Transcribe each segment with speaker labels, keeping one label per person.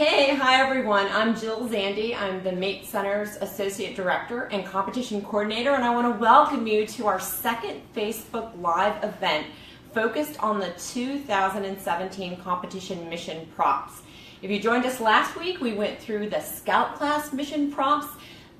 Speaker 1: Hey, hi everyone. I'm Jill Zande. I'm the Mate Center's Associate Director and Competition Coordinator, and I want to welcome you to our second Facebook Live event focused on the 2017 competition mission prompts. If you joined us last week, we went through the Scout class mission prompts.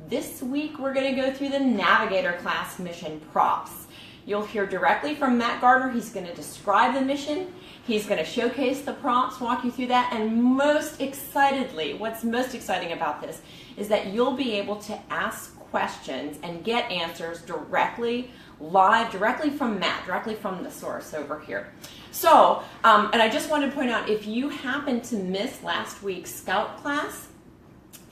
Speaker 1: This week, we're going to go through the Navigator class mission prompts. You'll hear directly from Matt Gardner. He's going to describe the mission. He's going to showcase the prompts, walk you through that, and most excitedly, what's most exciting about this is that you'll be able to ask questions and get answers directly, live, directly from Matt, directly from the source over here. So, and I just wanted to point out, if you happen to miss last week's Scout class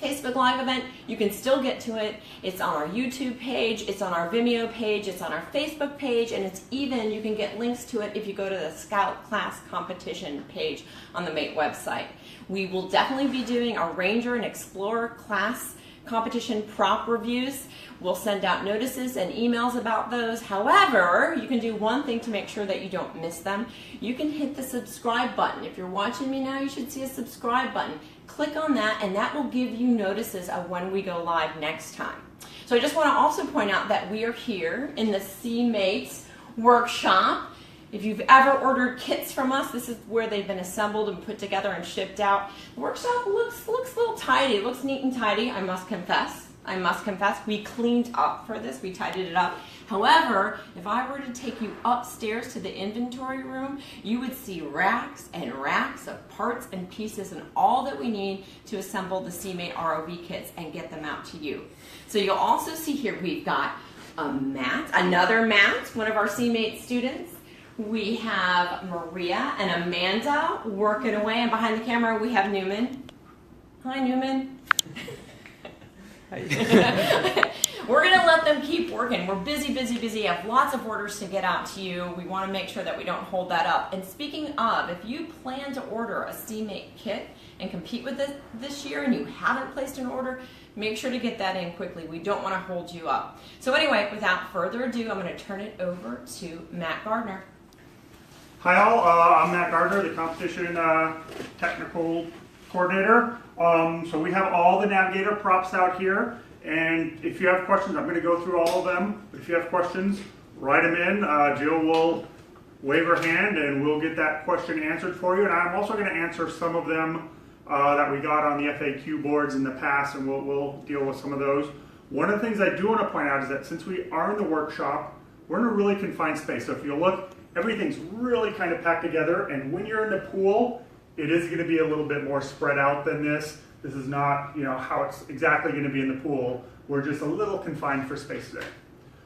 Speaker 1: Facebook Live event, you can still get to it. It's on our YouTube page, it's on our Vimeo page, it's on our Facebook page, and it's even, you can get links to it if you go to the Scout class competition page on the Mate website. We will definitely be doing our Ranger and Explorer class competition prompt reviews. We'll send out notices and emails about those. However, you can do one thing to make sure that you don't miss them. You can hit the subscribe button. If you're watching me now, you should see a subscribe button. Click on that, and that will give you notices of when we go live next time. So I just want to also point out that we are here in the C-Mates workshop. If you've ever ordered kits from us, this is where they've been assembled and put together and shipped out. The workshop looks a little tidy. It looks neat and tidy, I must confess. We cleaned up for this. We tidied it up. However, if I were to take you upstairs to the inventory room, you would see racks and racks of parts and pieces and all that we need to assemble the C-Mate ROV kits and get them out to you. So you'll also see here we've got a Matt, another Matt, one of our C-Mate students. We have Maria and Amanda working away, and behind the camera we have Newman. Hi, Newman. We're going to let them keep working. We're busy, busy, busy. I have lots of orders to get out to you. We want to make sure that we don't hold that up. And speaking of, if you plan to order a C-Mate kit and compete with it this year and you haven't placed an order, make sure to get that in quickly. We don't want to hold you up. So anyway, without further ado, I'm going to turn it over to Matt Gardner.
Speaker 2: Hi all, I'm Matt Gardner, the competition technical coordinator. So we have all the Navigator props out here, and if you have questions, I'm going to go through all of them. But if you have questions, write them in. Jill will wave her hand and we'll get that question answered for you. And I'm also going to answer some of them that we got on the FAQ boards in the past, and we'll deal with some of those. One of the things I do want to point out is that since we are in the workshop, we're in a really confined space. So if you look, everything's really kind of packed together, and when you're in the pool, it is going to be a little bit more spread out than this. This is not, how it's exactly going to be in the pool. We're just a little confined for space today.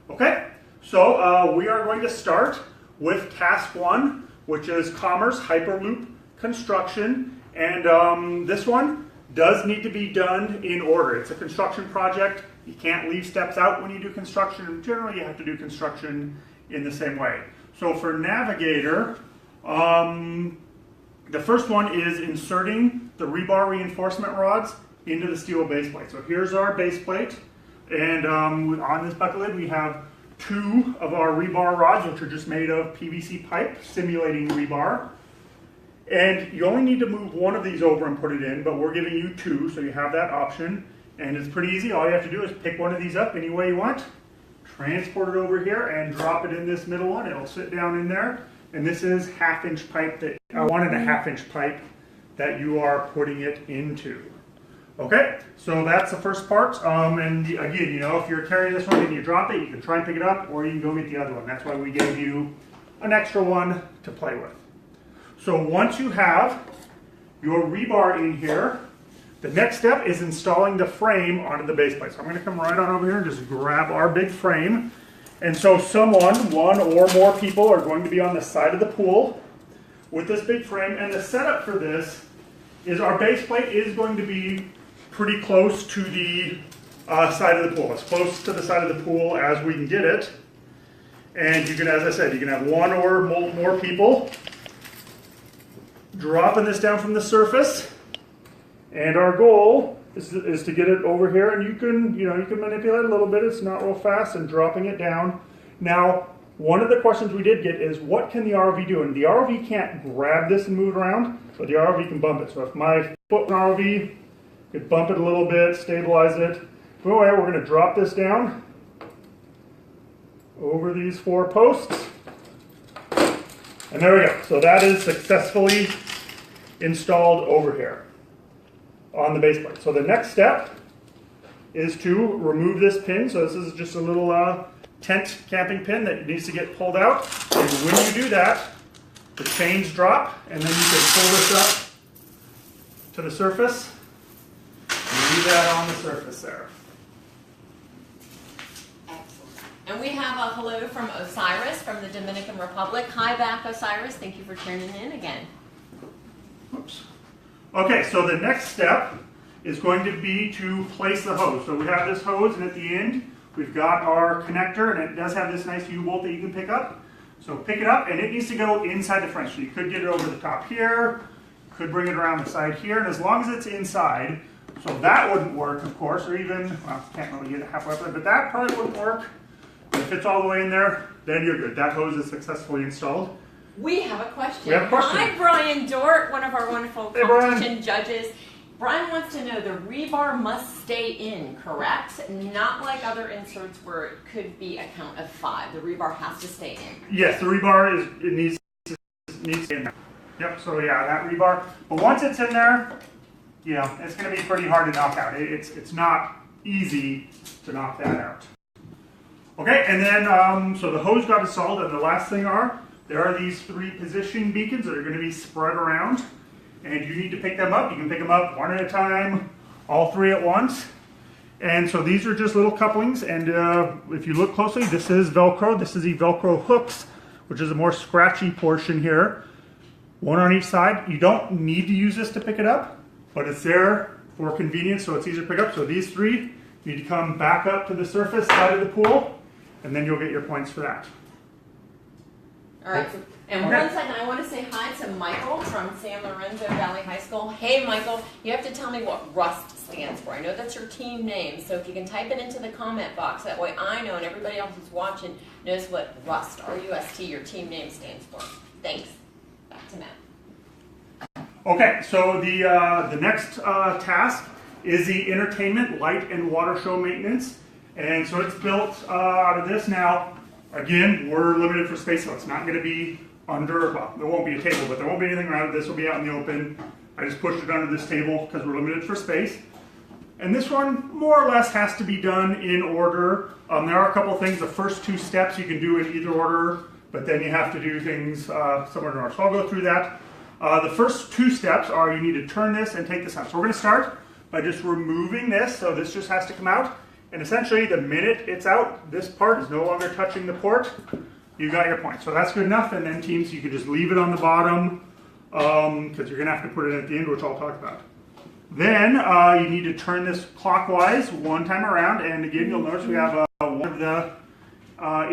Speaker 2: Okay, so we are going to start with task 1, which is Commerce Hyperloop construction, and this one does need to be done in order. It's a construction project. You can't leave steps out when you do construction, and generally you have to do construction in the same way. So for Navigator, the first one is inserting the rebar reinforcement rods into the steel base plate. So here's our base plate, and on this bucket lid we have 2 of our rebar rods, which are just made of PVC pipe simulating rebar. And you only need to move one of these over and put it in, but we're giving you 2, so you have that option. And it's pretty easy. All you have to do is pick one of these up any way you want, transport it over here, and drop it in this middle one. It'll sit down in there. And this is 1/2-inch pipe, 1.5-inch pipe that you are putting it into. Okay, so that's the first part. And again, if you're carrying this one and you drop it, you can try and pick it up, or you can go get the other one. That's why we gave you an extra one to play with. So once you have your rebar in here, the next step is installing the frame onto the base plate. So I'm going to come right on over here and just grab our big frame. And so one or more people are going to be on the side of the pool with this big frame. And the setup for this is our base plate is going to be pretty close to the side of the pool. As close to the side of the pool as we can get it. And you can, as I said, you can have one or more people dropping this down from the surface. And our goal is to get it over here, and you can manipulate it a little bit. It's not real fast, and dropping it down. Now, one of the questions we did get is, what can the ROV do? And the ROV can't grab this and move it around, but the ROV can bump it. So if my foot in ROV could bump it a little bit, stabilize it. Go ahead, we're going to drop this down over these 4 posts. And there we go. So that is successfully installed over here on the base plate. So the next step is to remove this pin. So this is just a little tent camping pin that needs to get pulled out. And when you do that, the chains drop, and then you can pull this up to the surface and leave that on the surface there.
Speaker 1: And we have a hello from Osiris from the Dominican Republic. Hi back, Osiris. Thank you for tuning in again.
Speaker 2: Oops. Okay, so the next step is going to be to place the hose. So we have this hose, and at the end, we've got our connector, and it does have this nice U-bolt that you can pick up. So pick it up, and it needs to go inside the frame. So you could get it over the top here, could bring it around the side here, and as long as it's inside, so that wouldn't work, of course, or even, well, can't really get it halfway up there, but that probably wouldn't work. If it's all the way in there, then you're good. That hose is successfully installed.
Speaker 1: We have a question.
Speaker 2: We have a question.
Speaker 1: Hi, Brian Dort, one of our wonderful competition judges. Brian wants to know the rebar must stay in, correct? Not like other inserts where it could be a count of 5. The rebar has to stay in.
Speaker 2: Yes, the rebar needs to stay in there. Yep. So yeah, that rebar. But once it's in there, yeah, it's going to be pretty hard to knock out. It's not easy to knock that out. Okay, and then, so the hose got installed, and the last thing there are these 3 positioning beacons that are going to be spread around, and you need to pick them up. You can pick them up one at a time, all 3 at once. And so these are just little couplings, and if you look closely, this is Velcro. This is the Velcro hooks, which is a more scratchy portion here. 1 on each side. You don't need to use this to pick it up, but it's there for convenience, so it's easier to pick up. So these 3 need to come back up to the surface side of the pool, and then you'll get your points for that.
Speaker 1: All right, and one second, I want to say hi to Michael from San Lorenzo Valley High School. Hey, Michael, you have to tell me what RUST stands for. I know that's your team name, so if you can type it into the comment box, that way I know and everybody else who's watching knows what RUST, R-U-S-T, your team name stands for. Thanks. Back to Matt.
Speaker 2: Okay, so the next task is the entertainment, light, and water show maintenance. And so it's built out of this. Now, again, we're limited for space, so it's not going to be under, well, there won't be a table, but there won't be anything around it. This will be out in the open. I just pushed it under this table because we're limited for space. And this one, more or less, has to be done in order. There are a couple things. The first 2 steps you can do in either order, but then you have to do things somewhere in order. So I'll go through that. The first 2 steps are you need to turn this and take this out. So we're going to start by just removing this. So this just has to come out. And essentially, the minute it's out, this part is no longer touching the port. You got your point. So that's good enough. And then teams, you can just leave it on the bottom because you're going to have to put it at the end, which I'll talk about. Then you need to turn this clockwise 1 time around. And again, you'll notice we have one of the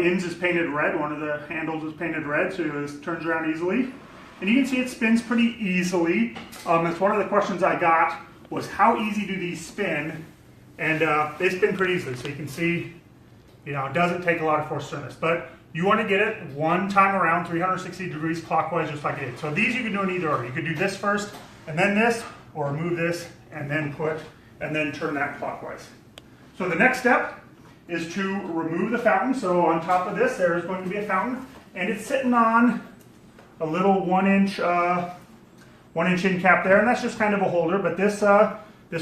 Speaker 2: ends is painted red. One of the handles is painted red, so it turns around easily. And you can see it spins pretty easily. That's one of the questions I got was how easy do these spin? And they spin pretty easily, so you can see, it doesn't take a lot of force to turn this. But you want to get it 1 time around, 360 degrees clockwise, just like it is. So these you can do in either order. You could do this first, and then this, or remove this, and then turn that clockwise. So the next step is to remove the fountain. So on top of this, there is going to be a fountain, and it's sitting on a little 1-inch end cap there, and that's just kind of a holder. But this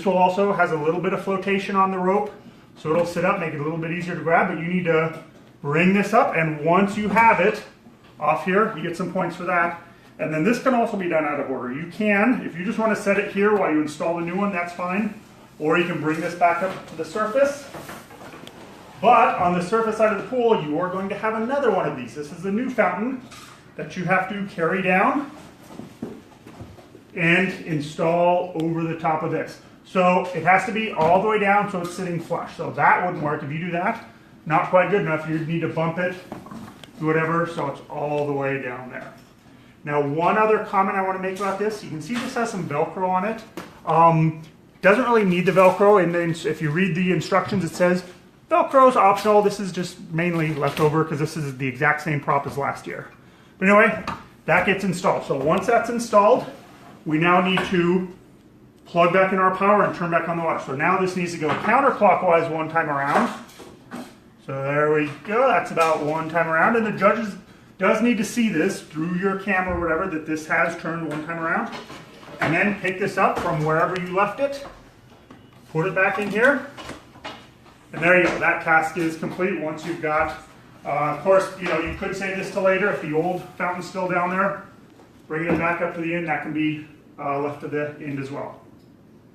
Speaker 2: will also has a little bit of flotation on the rope, so it'll sit up, make it a little bit easier to grab, but you need to bring this up, and once you have it off here, you get some points for that. And then this can also be done out of order. You can, if you just want to set it here while you install the new one, that's fine, or you can bring this back up to the surface. But on the surface side of the pool, you are going to have another one of these. This is the new fountain that you have to carry down and install over the top of this. So it has to be all the way down so it's sitting flush. So that wouldn't work. If you do that, not quite good enough. You need to bump it, do whatever, so it's all the way down there. Now, one other comment I want to make about this, you can see this has some Velcro on it. Doesn't really need the Velcro, and then if you read the instructions, it says Velcro's optional. This is just mainly leftover because this is the exact same prop as last year. But anyway, that gets installed. So once that's installed, we now need to plug back in our power and turn back on the water. So now this needs to go counterclockwise one time around. So there we go. That's about one time around. And the judges does need to see this through your camera or whatever, that this has turned one time around. And then pick this up from wherever you left it. Put it back in here. And there you go. That task is complete once you've got, of course, you could save this to later if the old fountain's still down there. Bringing it back up to the end, that can be left to the end as well.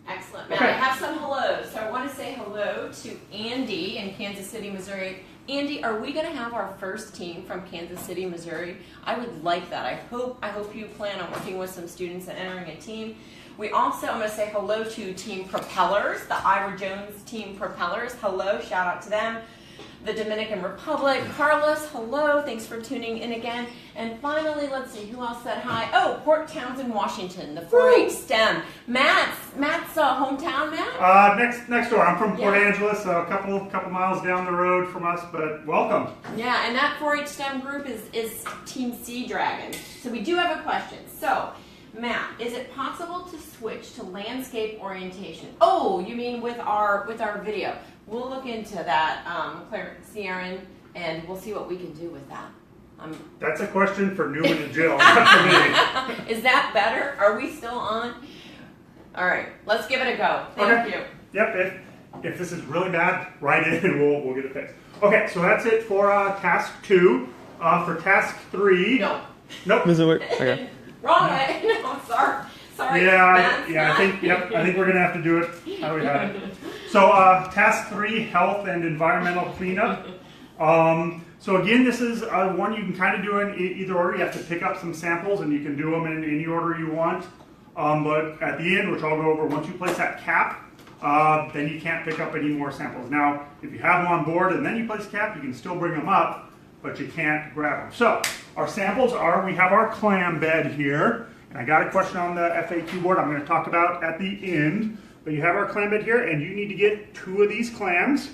Speaker 1: Excellent. Now
Speaker 2: Okay.
Speaker 1: I have some hellos. So I want to say hello to Andy in Kansas City, Missouri. Andy, are we going to have our first team from Kansas City, Missouri? I would like that. I hope you plan on working with some students and entering a team. I'm going to say hello to Team Propellers, the Ira Jones Team Propellers. Hello, shout out to them. The Dominican Republic, Carlos, hello, thanks for tuning in again. And finally, let's see, who else said hi? Oh, Port Townsend, Washington, the 4-H STEM. Matt's hometown, Matt?
Speaker 2: Next door. I'm from Port Angeles, a couple miles down the road from us, but welcome.
Speaker 1: Yeah, and that 4-H STEM group is Team Sea Dragon. So we do have a question. So, Matt, is it possible to switch to landscape orientation? Oh, you mean with our video? We'll look into that, Ciaran, and we'll see what we can do with that.
Speaker 2: That's a question for Newman and Jill, not for me.
Speaker 1: Is that better? Are we still on? All right, let's give it a go. Thank you.
Speaker 2: Yep. If this is really bad, write it and we'll get it fixed. Okay, so that's it for task 2. For task 3. Nope.
Speaker 3: Does it work? Okay.
Speaker 1: Wrong way. No, sorry.
Speaker 2: Yeah. I think we're gonna have to do it how we had it. So task 3, health and environmental cleanup. So again, this is one you can kind of do in either order. You have to pick up some samples and you can do them in any order you want. But at the end, which I'll go over, once you place that cap, then you can't pick up any more samples. Now, if you have them on board and then you place the cap, you can still bring them up, but you can't grab them. So our samples are, we have our clam bed here. And I got a question on the FAQ board I'm going to talk about at the end. But you have our clam bed here, and you need to get 2 of these clams.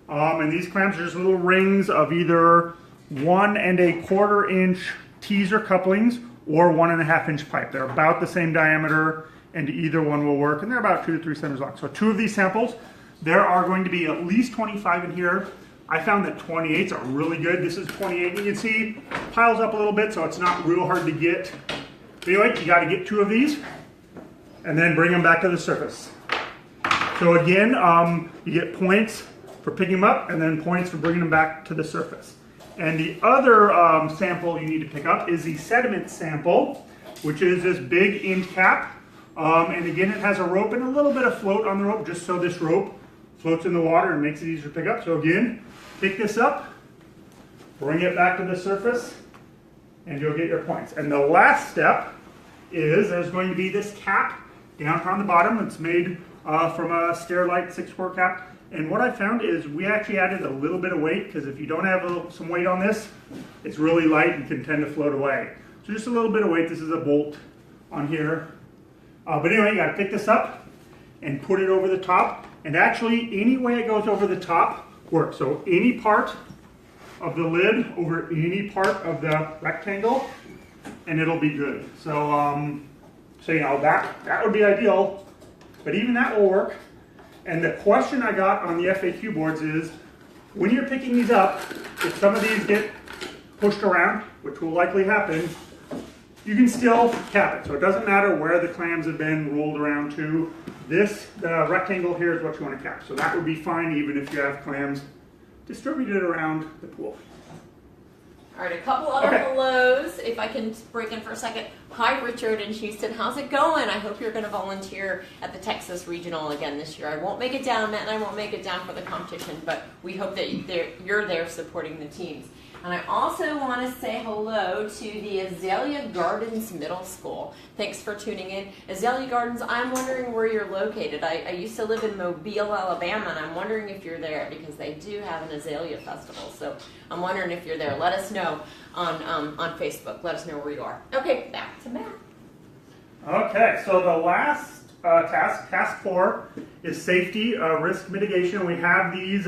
Speaker 2: And these clams are just little rings of either 1 1/4 inch teaser couplings or 1 1/2 inch pipe. They're about the same diameter, and either one will work, and they're about 2 to 3 centimeters long. So 2 of these samples. There are going to be at least 25 in here. I found that 28s are really good. This is 28, you can see piles up a little bit, so it's not real hard to get. But anyway, you got to get 2 of these, and then bring them back to the surface. So again, you get points for picking them up, and then points for bringing them back to the surface. And the other sample you need to pick up is the sediment sample, which is this big end cap. And again, it has a rope and a little bit of float on the rope, just so this rope floats in the water and makes it easier to pick up. So again, pick this up, bring it back to the surface, and you'll get your points. And the last step is there's going to be this cap down on the bottom. It's made from a Sterilite 6-quart cap. And what I found is we actually added a little bit of weight, because if you don't have some weight on this, it's really light and can tend to float away. So just a little bit of weight. This is a bolt on here. But anyway, you got to pick this up and put it over the top. And actually, any way it goes over the top works. So any part of the lid over any part of the rectangle, and it'll be good. So, that would be ideal, but even that will work. And the question I got on the FAQ boards is, when you're picking these up, if some of these get pushed around, which will likely happen, you can still cap it. So it doesn't matter where the clams have been rolled around to. The rectangle here is what you want to cap. So that would be fine even if you have clams distributed around the pool.
Speaker 1: All right, a couple other hellos, if I can break in for a second. Hi, Richard in Houston. How's it going? I hope you're going to volunteer at the Texas Regional again this year. I won't make it down, Matt, and I won't make it down for the competition, but we hope that you're there supporting the teams. And I also want to say hello to the Azalea Gardens Middle School. Thanks for tuning in. Azalea Gardens, I'm wondering where you're located. I used to live in Mobile, Alabama, and I'm wondering if you're there because they do have an Azalea Festival. So I'm wondering if you're there. Let us know on Facebook. Let us know where you are. Okay, back to Matt.
Speaker 2: Okay, so the last task. Task 4 is safety risk mitigation. We have these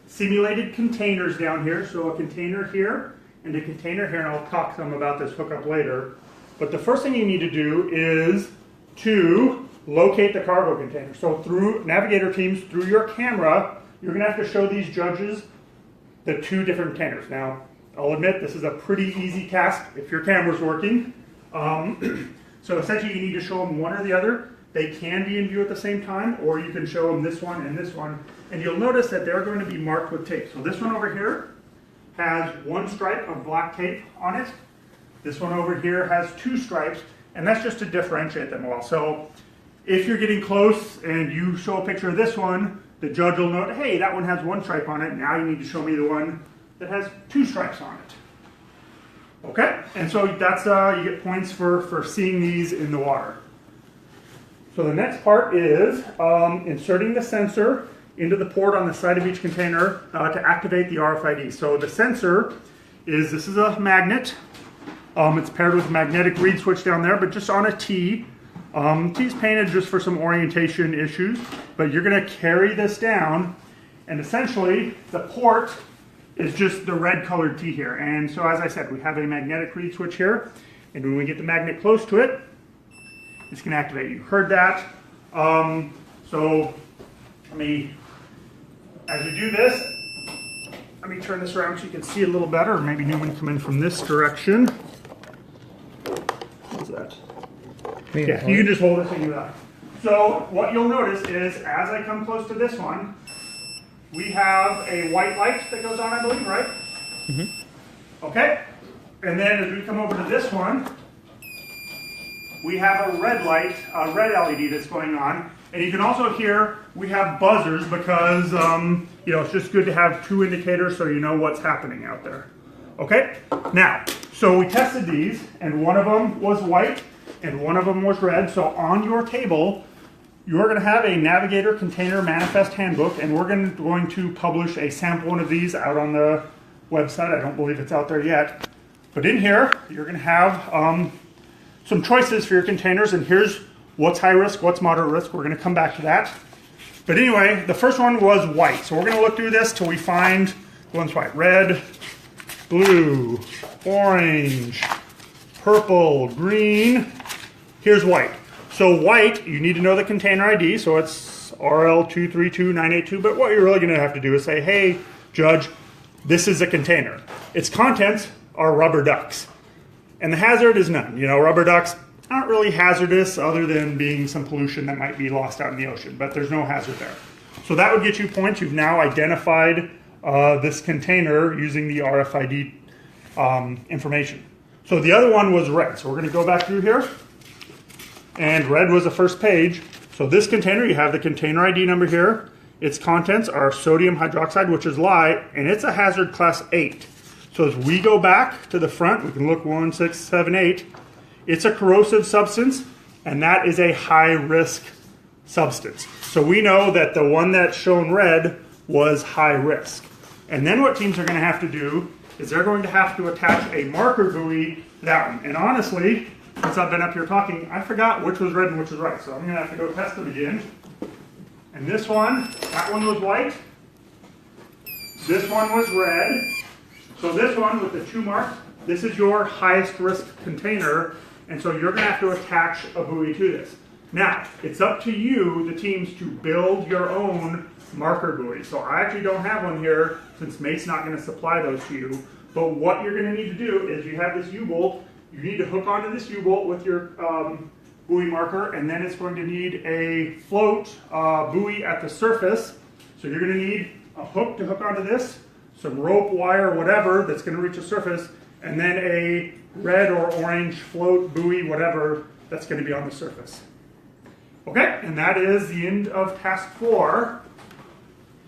Speaker 2: simulated containers down here. So a container here and a container here, and I'll talk some about this hookup later. But the first thing you need to do is to locate the cargo container. So through Navigator teams, through your camera, you're going to have to show these judges the 2 different containers. Now, I'll admit this is a pretty easy task if your camera's working. So essentially you need to show them one or the other. They can be in view at the same time, or you can show them this one, and you'll notice that they're going to be marked with tape. So this one over here has 1 stripe of black tape on it. This one over here has 2 stripes, and that's just to differentiate them well. So if you're getting close and you show a picture of this one, the judge will note, hey, that one has 1 stripe on it. Now you need to show me the one that has 2 stripes on it. Okay, and so that's you get points for seeing these in the water. So the next part is inserting the sensor into the port on the side of each container to activate the RFID. So the sensor this is a magnet. It's paired with a magnetic reed switch down there, but just on a T. T's painted just for some orientation issues, but you're going to carry this down, and essentially the port is just the red colored T here. And so as I said, we have a magnetic reed switch here, and when we get the magnet close to it, it's going to activate. You heard that. So as you do this, let me turn this around so you can see a little better, or maybe Newman come in from this direction. What's that? Yeah, you can just hold it and do that. So what you'll notice is as I come close to this one, we have a white light that goes on, I believe, right? Mm-hmm. Okay. And then as we come over to this one, we have a red light, a red LED that's going on. And you can also hear we have buzzers because, it's just good to have 2 indicators so you know what's happening out there. Okay? Now, so we tested these, and one of them was white, and one of them was red. So on your table, you're going to have a Navigator Container Manifest Handbook, and we're going to publish a sample one of these out on the website. I don't believe it's out there yet. But in here, you're going to have some choices for your containers, and here's what's high risk, what's moderate risk. We're going to come back to that. But anyway, the first one was white. So we're going to look through this till we find the one's white. Red, blue, orange, purple, green. Here's white. So white, you need to know the container ID, so it's RL232982, but what you're really going to have to do is say, hey, judge, this is a container. Its contents are rubber ducks. And the hazard is none. Rubber ducks aren't really hazardous other than being some pollution that might be lost out in the ocean, but there's no hazard there. So that would get you points. You've now identified this container using the RFID information. So the other one was red. So we're going to go back through here. And red was the first page. So this container, you have the container ID number here. Its contents are sodium hydroxide, which is lye, and it's a hazard class 8. So as we go back to the front, we can look 1, 6, 7, 8. It's a corrosive substance, and that is a high risk substance. So we know that the one that's shown red was high risk. And then what teams are going to have to do is they're going to have to attach a marker buoy to that one. And honestly, since I've been up here talking, I forgot which was red and which was right. So I'm going to have to go test them again. And this one, that one was white. This one was red. So this one with the 2 marks, this is your highest risk container. And so you're going to have to attach a buoy to this. Now, it's up to you, the teams, to build your own marker buoy. So I actually don't have one here since Mate's not going to supply those to you. But what you're going to need to do is you have this U-bolt. You need to hook onto this U-bolt with your buoy marker, and then it's going to need a float buoy at the surface. So you're going to need a hook to hook onto this, some rope, wire, whatever that's going to reach the surface, and then a red or orange float buoy, whatever, that's going to be on the surface. Okay, and that is the end of task 4.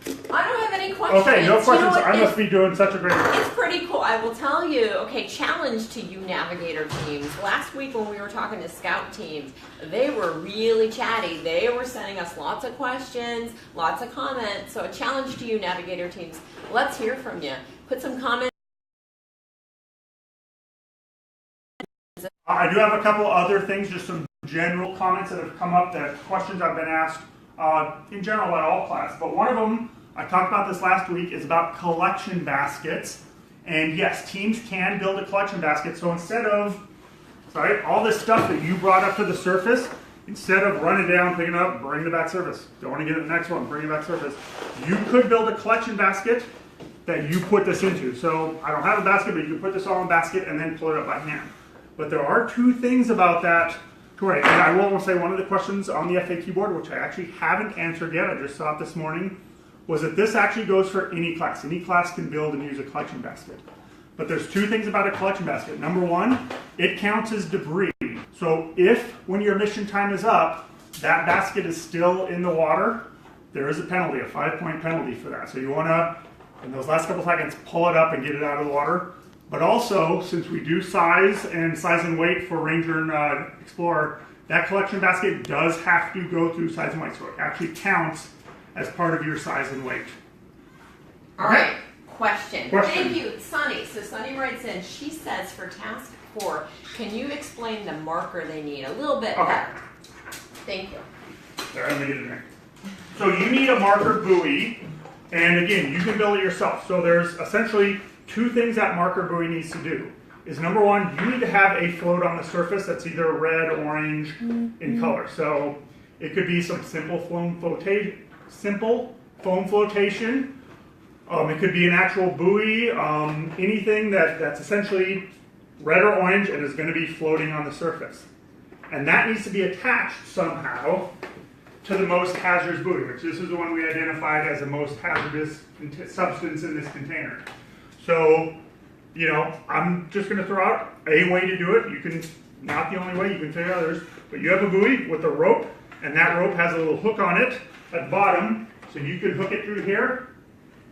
Speaker 1: I don't have any questions.
Speaker 2: Okay, no questions. I must be doing such a great job.
Speaker 1: It's pretty cool. I will tell you. Okay, challenge to you Navigator teams. Last week when we were talking to scout teams, they were really chatty. They were sending us lots of questions, lots of comments. So a challenge to you Navigator teams. Let's hear from you. Put some comments.
Speaker 2: I do have a couple other things, just some general comments that have come up, that questions I've been asked in general at all class. But one of them, I talked about this last week, is about collection baskets. And yes, teams can build a collection basket. So instead of, all this stuff that you brought up to the surface, instead of running down, picking it up, bring it back surface. Don't want to get it the next one, bring it back surface. You could build a collection basket that you put this into. So I don't have a basket, but you can put this all in a basket and then pull it up by hand. But there are two things about that. Great. And I will say one of the questions on the FAQ board, which I actually haven't answered yet, I just saw it this morning, was that this actually goes for any class. Any class can build and use a collection basket. But there's two things about a collection basket. Number one, it counts as debris. So if, when your mission time is up, that basket is still in the water, there is a penalty, a 5-point penalty for that. So you want to, in those last couple seconds, pull it up and get it out of the water. But also, since we do size and weight for Ranger and Explorer, that collection basket does have to go through size and weight. So it actually counts as part of your size and weight.
Speaker 1: All right, question. Thank you, Sunny. So Sunny writes in, she says for task 4, can you explain the marker they need a little bit better? Thank you.
Speaker 2: There, let me get it in. So you need a marker buoy, and again, you can build it yourself. So there's essentially two things that marker buoy needs to do. Is number one, you need to have a float on the surface that's either red, orange in color. So it could be some simple foam flotation. It could be an actual buoy, anything that's essentially red or orange and is going to be floating on the surface. And that needs to be attached somehow to the most hazardous buoy, which this is the one we identified as the most hazardous substance in this container. So, I'm just going to throw out a way to do it. You can, not the only way, you can figure out others, but you have a buoy with a rope, and that rope has a little hook on it at the bottom, so you can hook it through here,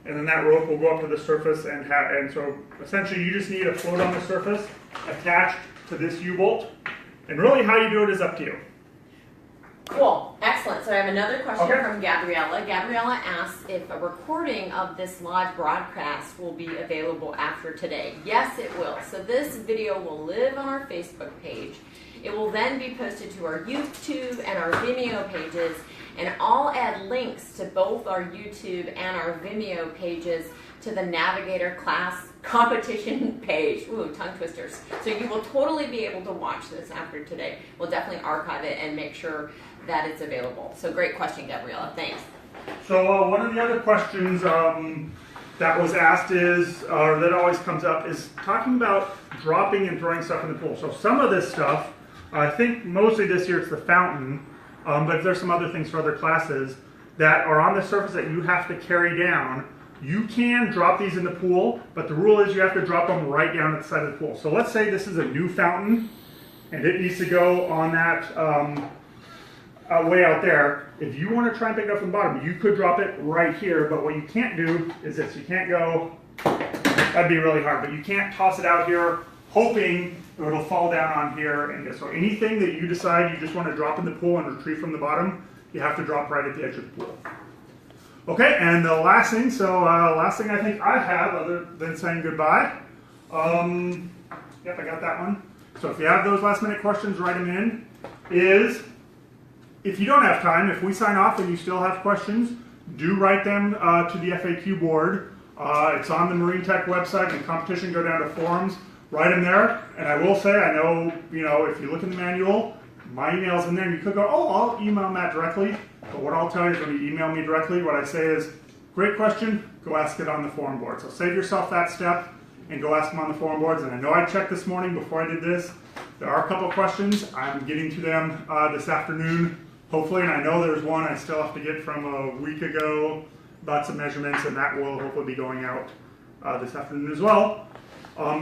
Speaker 2: and then that rope will go up to the surface, and so essentially you just need a float on the surface attached to this U-bolt, and really how you do it is up to you.
Speaker 1: Cool, excellent. So I have another question from Gabriella. Gabriella asks if a recording of this live broadcast will be available after today. Yes, it will. So this video will live on our Facebook page. It will then be posted to our YouTube and our Vimeo pages, and I'll add links to both our YouTube and our Vimeo pages to the Navigator class competition page. Ooh, tongue twisters. So you will totally be able to watch this after today. We'll definitely archive it and make sure that it's available. So great question, Gabriella. Thanks.
Speaker 2: So one of the other questions that was asked is, or that always comes up, is talking about dropping and throwing stuff in the pool. So some of this stuff, I think mostly this year it's the fountain, but there's some other things for other classes that are on the surface that you have to carry down. You can drop these in the pool, but the rule is you have to drop them right down at the side of the pool. So let's say this is a new fountain, and it needs to go on that way out there. If you want to try and pick it up from the bottom, you could drop it right here, but what you can't do is this. You can't go, that'd be really hard, but you can't toss it out here hoping it'll fall down on here. And so anything that you decide you just want to drop in the pool and retrieve from the bottom, you have to drop right at the edge of the pool. Okay, and the last thing, last thing I think I have, other than saying goodbye, yep, I got that one. So if you have those last minute questions, write them in, is if you don't have time, if we sign off and you still have questions, do write them to the FAQ board. It's on the Marine Tech website, and the competition, go down to forums, write them there. And I will say, I know, if you look in the manual, my email's in there, and you could go, oh, I'll email Matt directly. But what I'll tell you is when you email me directly, what I say is, great question, go ask it on the forum board. So save yourself that step and go ask them on the forum boards. And I know I checked this morning before I did this. There are a couple of questions. I'm getting to them this afternoon, hopefully. And I know there's one I still have to get from a week ago about some measurements, and that will hopefully be going out this afternoon as well.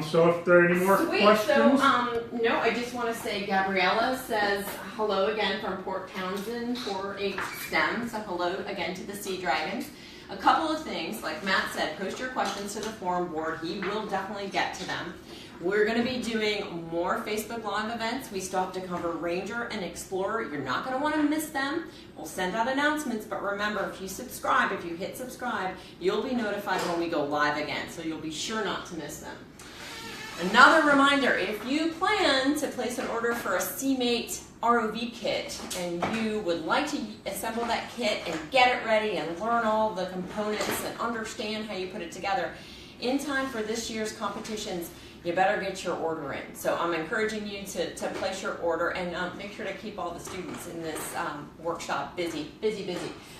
Speaker 2: So if there are any more questions.
Speaker 1: So, no, I just want to say Gabriella says hello again from Port Townsend 4H STEM. So hello again to the Sea Dragons. A couple of things, like Matt said, post your questions to the forum board. He will definitely get to them. We're going to be doing more Facebook Live events. We still have to cover Ranger and Explorer. You're not going to want to miss them. We'll send out announcements, but remember, if you hit subscribe, you'll be notified when we go live again, so you'll be sure not to miss them. Another reminder, if you plan to place an order for a CMate ROV kit and you would like to assemble that kit and get it ready and learn all the components and understand how you put it together in time for this year's competitions, you better get your order in. So I'm encouraging you to place your order and make sure to keep all the students in this workshop busy.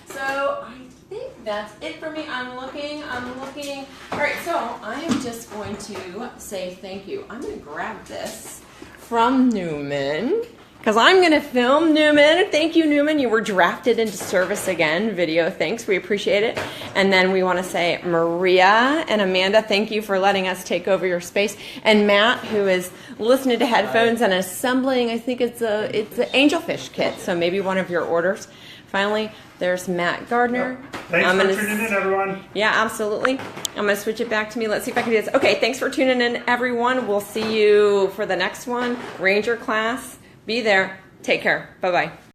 Speaker 1: So I think that's it for me. I'm looking. All right, so I am just going to say thank you. I'm going to grab this from Newman, because I'm going to film Newman. Thank you, Newman. You were drafted into service again. Video, thanks. We appreciate it. And then we want to say Maria and Amanda, thank you for letting us take over your space. And Matt, who is listening to headphones and assembling, I think it's an angelfish kit, so maybe one of your orders. Finally, there's Matt Gardner.
Speaker 2: Thanks for tuning in, everyone.
Speaker 1: Yeah, absolutely. I'm going to switch it back to me. Let's see if I can do this. Okay, thanks for tuning in, everyone. We'll see you for the next one. Ranger class. Be there. Take care. Bye-bye.